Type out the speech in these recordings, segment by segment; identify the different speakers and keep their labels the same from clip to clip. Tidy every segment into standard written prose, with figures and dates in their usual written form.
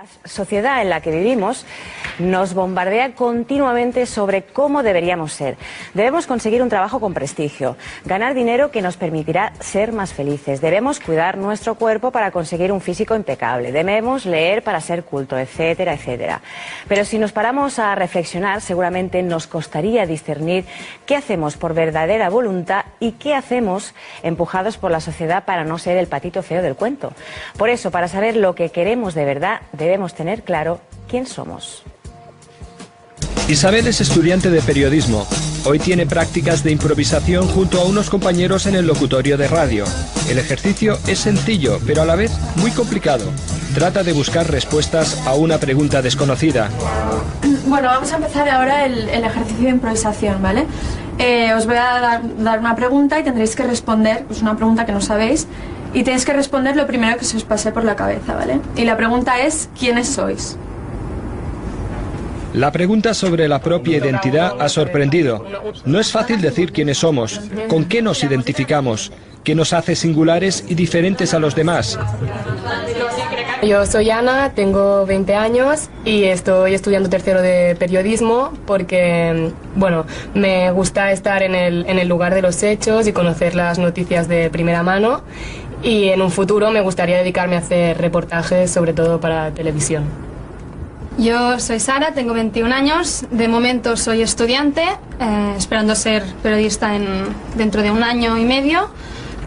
Speaker 1: La sociedad en la que vivimos nos bombardea continuamente sobre cómo deberíamos ser. Debemos conseguir un trabajo con prestigio, ganar dinero que nos permitirá ser más felices. Debemos cuidar nuestro cuerpo para conseguir un físico impecable. Debemos leer para ser culto, etcétera, etcétera. Pero si nos paramos a reflexionar, seguramente nos costaría discernir qué hacemos por verdadera voluntad y qué hacemos empujados por la sociedad para no ser el patito feo del cuento. Por eso, para saber lo que queremos de verdad, debemos tener claro quién somos.
Speaker 2: Isabel es estudiante de periodismo. Hoy tiene prácticas de improvisación junto a unos compañeros en el locutorio de radio. El ejercicio es sencillo, pero a la vez muy complicado. Trata de buscar respuestas a una pregunta desconocida.
Speaker 3: Bueno, vamos a empezar ahora el ejercicio de improvisación, ¿vale? Os voy a dar una pregunta y tendréis que responder, pues una pregunta que no sabéis, y tenéis que responder lo primero que se os pase por la cabeza, ¿vale? Y la pregunta es, ¿quiénes sois?
Speaker 2: La pregunta sobre la propia identidad ha sorprendido. No es fácil decir quiénes somos, con qué nos identificamos, qué nos hace singulares y diferentes a los demás.
Speaker 4: Yo soy Ana, tengo 20 años y estoy estudiando tercero de periodismo porque, bueno, me gusta estar en el lugar de los hechos y conocer las noticias de primera mano, y en un futuro me gustaría dedicarme a hacer reportajes, sobre todo para televisión.
Speaker 5: Yo soy Sara, tengo 21 años, de momento soy estudiante, esperando ser periodista dentro de un año y medio.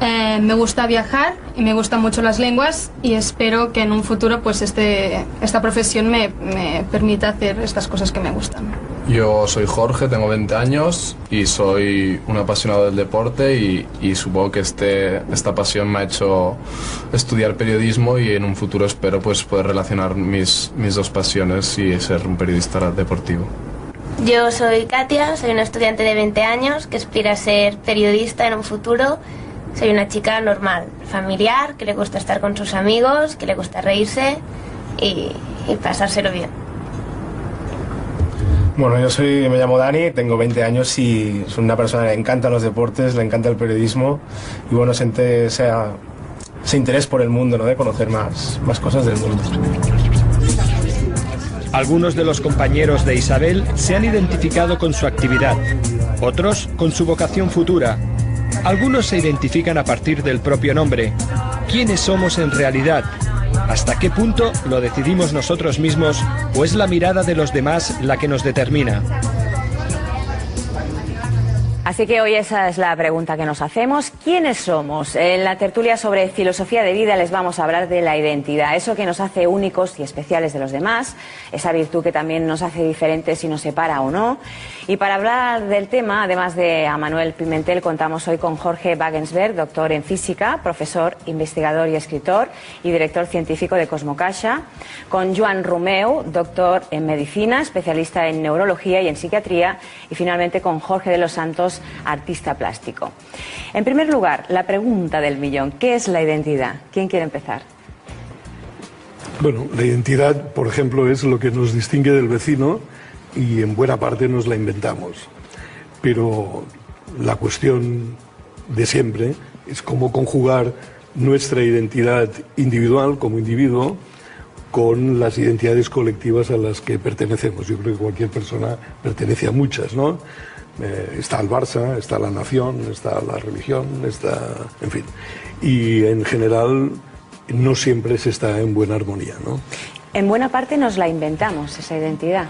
Speaker 5: Me gusta viajar y me gustan mucho las lenguas y espero que en un futuro pues esta profesión me permita hacer estas cosas que me gustan.
Speaker 6: Yo soy Jorge, tengo 20 años y soy un apasionado del deporte y supongo que esta pasión me ha hecho estudiar periodismo y en un futuro espero pues poder relacionar mis dos pasiones y ser un periodista deportivo.
Speaker 7: Yo soy Katia, soy una estudiante de 20 años que aspira a ser periodista en un futuro. Soy una chica normal, familiar, que le gusta estar con sus amigos, que le gusta reírse y pasárselo bien.
Speaker 8: Bueno, me llamo Dani, tengo 20 años y soy una persona que le encantan los deportes, le encanta el periodismo y bueno, siente ese interés por el mundo, ¿no? De conocer más cosas del mundo.
Speaker 2: Algunos de los compañeros de Isabel se han identificado con su actividad, otros con su vocación futura. Algunos se identifican a partir del propio nombre. ¿Quiénes somos en realidad? ¿Hasta qué punto lo decidimos nosotros mismos o es la mirada de los demás la que nos determina?
Speaker 1: Así que hoy esa es la pregunta que nos hacemos. ¿Quiénes somos? En la tertulia sobre filosofía de vida les vamos a hablar de la identidad, eso que nos hace únicos y especiales de los demás, esa virtud que también nos hace diferentes y nos separa o no. Y para hablar del tema, además de a Manuel Pimentel, contamos hoy con Jorge Wagensberg, doctor en física, profesor, investigador y escritor y director científico de Cosmocaixa, con Joan Romeu, doctor en medicina, especialista en neurología y en psiquiatría, y finalmente con Jorge de los Santos, artista plástico. En primer lugar, la pregunta del millón, ¿qué es la identidad? ¿Quién quiere empezar?
Speaker 9: Bueno, la identidad, por ejemplo, es lo que nos distingue del vecino y en buena parte nos la inventamos. Pero la cuestión de siempre es cómo conjugar nuestra identidad individual como individuo con las identidades colectivas a las que pertenecemos. Yo creo que cualquier persona pertenece a muchas, ¿no? Está el Barça, está la nación, está la religión, está... en fin. Y en general no siempre se está en buena armonía, ¿no?
Speaker 1: En buena parte nos la inventamos, esa identidad.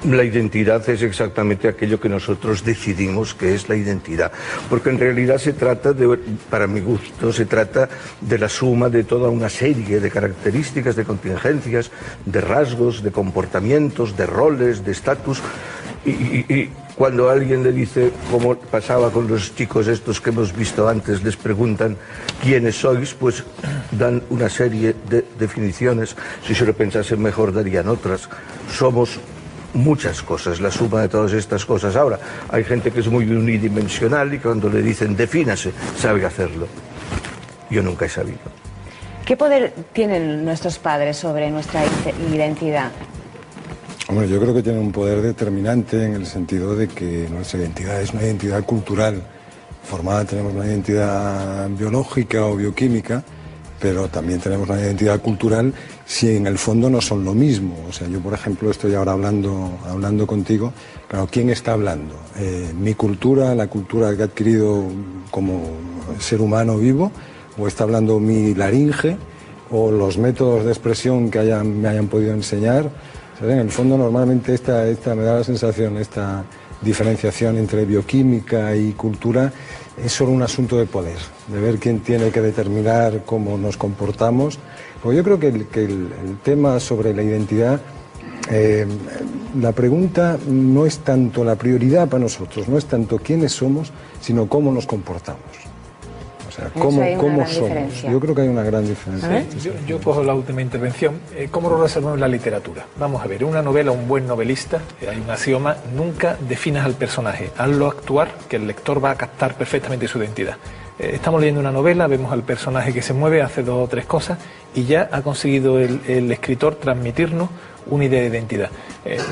Speaker 10: La identidad es exactamente aquello que nosotros decidimos que es la identidad, porque en realidad se trata de, para mi gusto, se trata de la suma de toda una serie de características, de contingencias, de rasgos, de comportamientos, de roles, de estatus. Y cuando alguien le dice, como pasaba con los chicos estos que hemos visto antes, les preguntan quiénes sois, pues dan una serie de definiciones. Si se lo pensasen mejor darían otras. Somos muchas cosas, la suma de todas estas cosas. Ahora, hay gente que es muy unidimensional y cuando le dicen defínase, sabe hacerlo. Yo nunca he sabido.
Speaker 1: ¿Qué poder tienen nuestros padres sobre nuestra identidad?
Speaker 11: Bueno, yo creo que tiene un poder determinante en el sentido de que nuestra identidad es una identidad cultural formada, tenemos una identidad biológica o bioquímica pero también tenemos una identidad cultural si en el fondo no son lo mismo. O sea, yo por ejemplo estoy ahora hablando contigo, claro, ¿quién está hablando? ¿Mi cultura, la cultura que he adquirido como ser humano vivo? ¿O está hablando mi laringe? ¿O los métodos de expresión que me hayan podido enseñar? O sea, en el fondo normalmente esta me da la sensación, esta diferenciación entre bioquímica y cultura es solo un asunto de poder, de ver quién tiene que determinar cómo nos comportamos. Porque yo creo que el tema sobre la identidad, la pregunta no es tanto la prioridad para nosotros, no es tanto quiénes somos, sino cómo nos comportamos. O sea, cómo somos. Yo creo que hay una gran diferencia.
Speaker 12: Yo cojo la última intervención. ¿Cómo lo resolvemos en la literatura? Vamos a ver, una novela, un buen novelista, hay un axioma, nunca definas al personaje, hazlo actuar, que el lector va a captar perfectamente su identidad. Estamos leyendo una novela, vemos al personaje que se mueve, hace 2 o 3 cosas y ya ha conseguido el escritor transmitirnos una idea de identidad.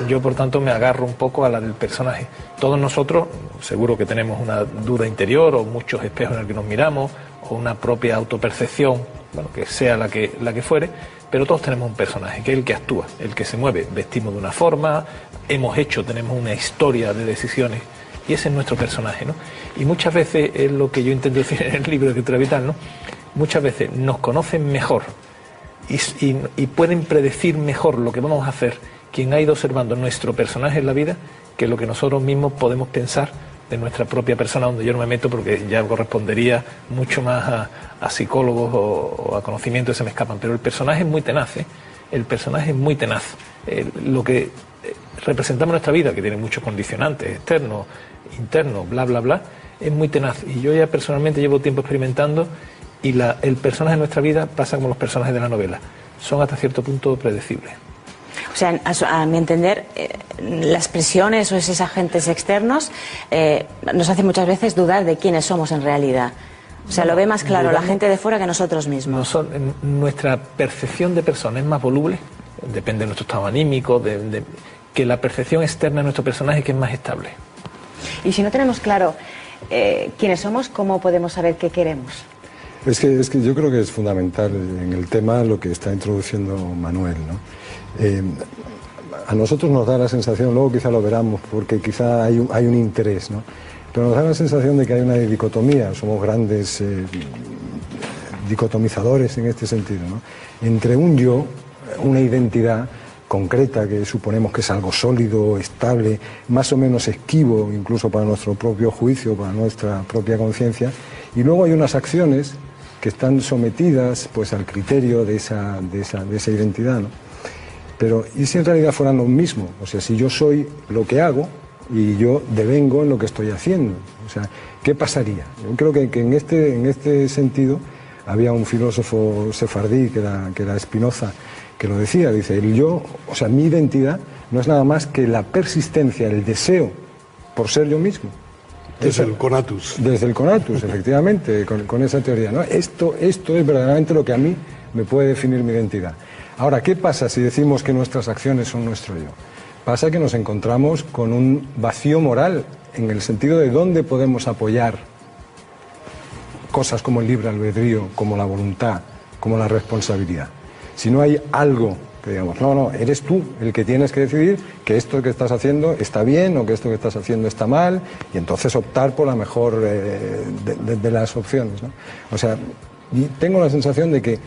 Speaker 12: Yo, por tanto, me agarro un poco a la del personaje. Todos nosotros, seguro que tenemos una duda interior o muchos espejos en el que nos miramos o una propia autopercepción, bueno, que sea la que fuere, pero todos tenemos un personaje, que es el que actúa, el que se mueve. Vestimos de una forma, tenemos una historia de decisiones y ese es nuestro personaje, ¿no? Y muchas veces es lo que yo intento decir en el libro de Escritura Vital, ¿no? Muchas veces nos conocen mejor y pueden predecir mejor lo que vamos a hacer quien ha ido observando nuestro personaje en la vida que lo que nosotros mismos podemos pensar de nuestra propia persona, donde yo no me meto porque ya correspondería mucho más a psicólogos o a conocimientos que se me escapan. Pero el personaje es muy tenaz, ¿eh? El personaje es muy tenaz. Lo que representamos en nuestra vida, que tiene muchos condicionantes externos, internos, bla, bla, bla, es muy tenaz. Y yo ya personalmente llevo tiempo experimentando y el personaje de nuestra vida pasa como los personajes de la novela. Son hasta cierto punto predecibles.
Speaker 1: O sea, a mi entender, las presiones o esos agentes externos nos hacen muchas veces dudar de quiénes somos en realidad. O sea, lo ve más claro la gente de fuera que nosotros mismos.
Speaker 12: Nuestra percepción de persona es más voluble, depende de nuestro estado anímico, que la percepción externa de nuestro personaje, que es más estable.
Speaker 1: Y si no tenemos claro quiénes somos, ¿cómo podemos saber qué queremos?
Speaker 11: Es que yo creo que es fundamental en el tema lo que está introduciendo Manuel, ¿no? A nosotros nos da la sensación, luego quizá lo veramos, porque quizá hay un interés, ¿no? Pero nos da la sensación de que hay una dicotomía, somos grandes dicotomizadores en este sentido, ¿no? Entre un yo, una identidad concreta que suponemos que es algo sólido, estable, más o menos esquivo, incluso para nuestro propio juicio, para nuestra propia conciencia, y luego hay unas acciones que están sometidas pues al criterio de esa identidad, ¿no? Pero ¿y si en realidad fueran lo mismo? O sea, si yo soy lo que hago y yo devengo en lo que estoy haciendo, o sea, ¿qué pasaría? Yo creo que en este sentido había un filósofo sefardí que era Spinoza, que lo decía, dice, el yo, o sea, mi identidad no es nada más que la persistencia, el deseo por ser yo mismo.
Speaker 9: Desde el conatus.
Speaker 11: Desde el conatus, efectivamente, con esa teoría, ¿no? Esto es verdaderamente lo que a mí me puede definir mi identidad. Ahora, ¿qué pasa si decimos que nuestras acciones son nuestro yo? Pasa que nos encontramos con un vacío moral, en el sentido de dónde podemos apoyar cosas como el libre albedrío, como la voluntad, como la responsabilidad. Si no hay algo que digamos, no, eres tú el que tienes que decidir que esto que estás haciendo está bien o que esto que estás haciendo está mal, y entonces optar por la mejor de las opciones, ¿no? O sea, y tengo la sensación de que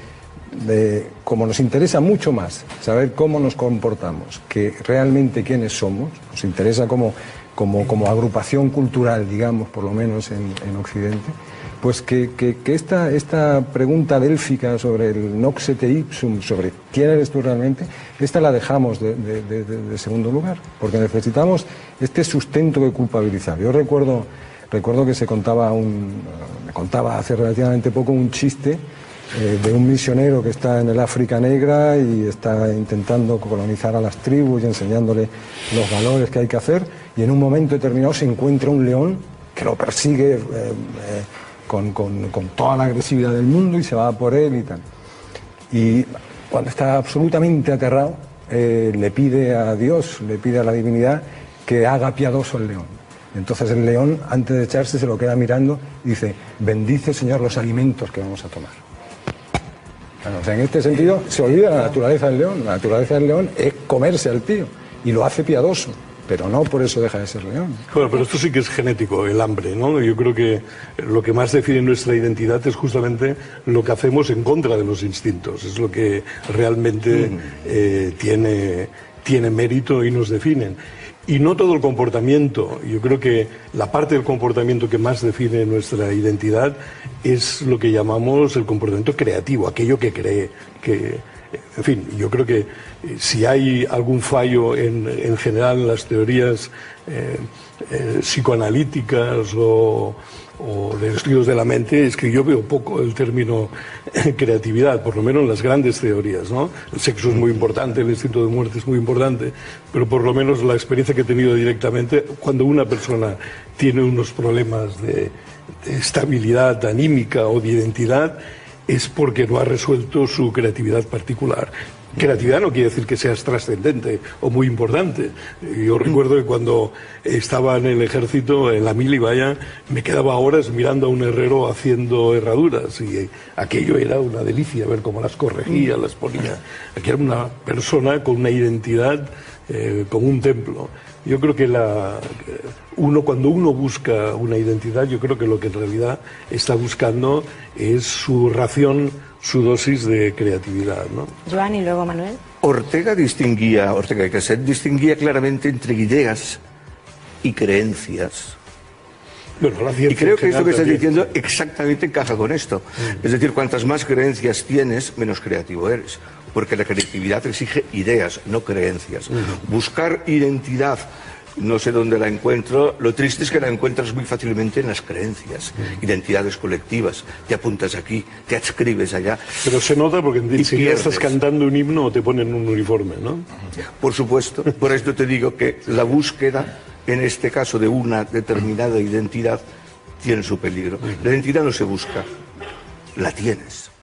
Speaker 11: como nos interesa mucho más saber cómo nos comportamos que realmente quiénes somos, nos interesa como agrupación cultural, digamos, por lo menos en Occidente, pues que esta pregunta délfica sobre el noxete ipsum, sobre quién eres tú realmente, esta la dejamos de segundo lugar, porque necesitamos este sustento de culpabilizar. Yo recuerdo que me contaba hace relativamente poco un chiste de un misionero que está en el África Negra y está intentando colonizar a las tribus y enseñándole los valores que hay que hacer, y en un momento determinado se encuentra un león que lo persigue con toda la agresividad del mundo y se va por él y tal. Y cuando está absolutamente aterrado, le pide a Dios, le pide a la divinidad que haga piadoso el león. Entonces el león, antes de echarse, se lo queda mirando y dice: bendice, Señor, los alimentos que vamos a tomar. O sea, en este sentido se olvida la naturaleza del león. La naturaleza del león es comerse al tío y lo hace piadoso, pero no por eso deja de ser león.
Speaker 9: Bueno, pero esto sí que es genético, el hambre, ¿no? Yo creo que lo que más define nuestra identidad es justamente lo que hacemos en contra de los instintos. Es lo que realmente tiene mérito y nos definen. Y no todo el comportamiento. Yo creo que la parte del comportamiento que más define nuestra identidad es lo que llamamos el comportamiento creativo, aquello que cree, que, en fin, yo creo que si hay algún fallo en general en las teorías psicoanalíticas o de estudios de la mente, es que yo veo poco el término creatividad, por lo menos en las grandes teorías, ¿no? El sexo es muy importante, el instinto de muerte es muy importante, pero por lo menos la experiencia que he tenido directamente, cuando una persona tiene unos problemas de estabilidad anímica o de identidad, es porque no ha resuelto su creatividad particular. Creatividad no quiere decir que seas trascendente o muy importante. Yo recuerdo que cuando estaba en el ejército, en la mili, vaya, me quedaba horas mirando a un herrero haciendo herraduras y aquello era una delicia, ver cómo las corregía, las ponía. Aquí era una persona con una identidad como un templo. Yo creo que cuando uno busca una identidad, yo creo que lo que en realidad está buscando es su ración, su dosis de creatividad, ¿no?
Speaker 1: Joan y luego Manuel.
Speaker 10: Ortega y Gasset distinguía claramente entre ideas y creencias.
Speaker 9: Bueno, la ciencia
Speaker 10: y creo que esto que estás
Speaker 9: también.
Speaker 10: diciendo exactamente encaja con esto. Es decir, cuantas más creencias tienes, menos creativo eres. Porque la creatividad exige ideas, no creencias. Buscar identidad, no sé dónde la encuentro, lo triste es que la encuentras muy fácilmente en las creencias, identidades colectivas. Te apuntas aquí, te adscribes allá.
Speaker 9: Pero se nota porque enseguida
Speaker 10: pierdes.
Speaker 9: estás cantando un himno o te ponen un uniforme, ¿no?
Speaker 10: Por supuesto, por esto te digo que la búsqueda, en este caso de una determinada identidad, tiene su peligro. La identidad no se busca, la tienes.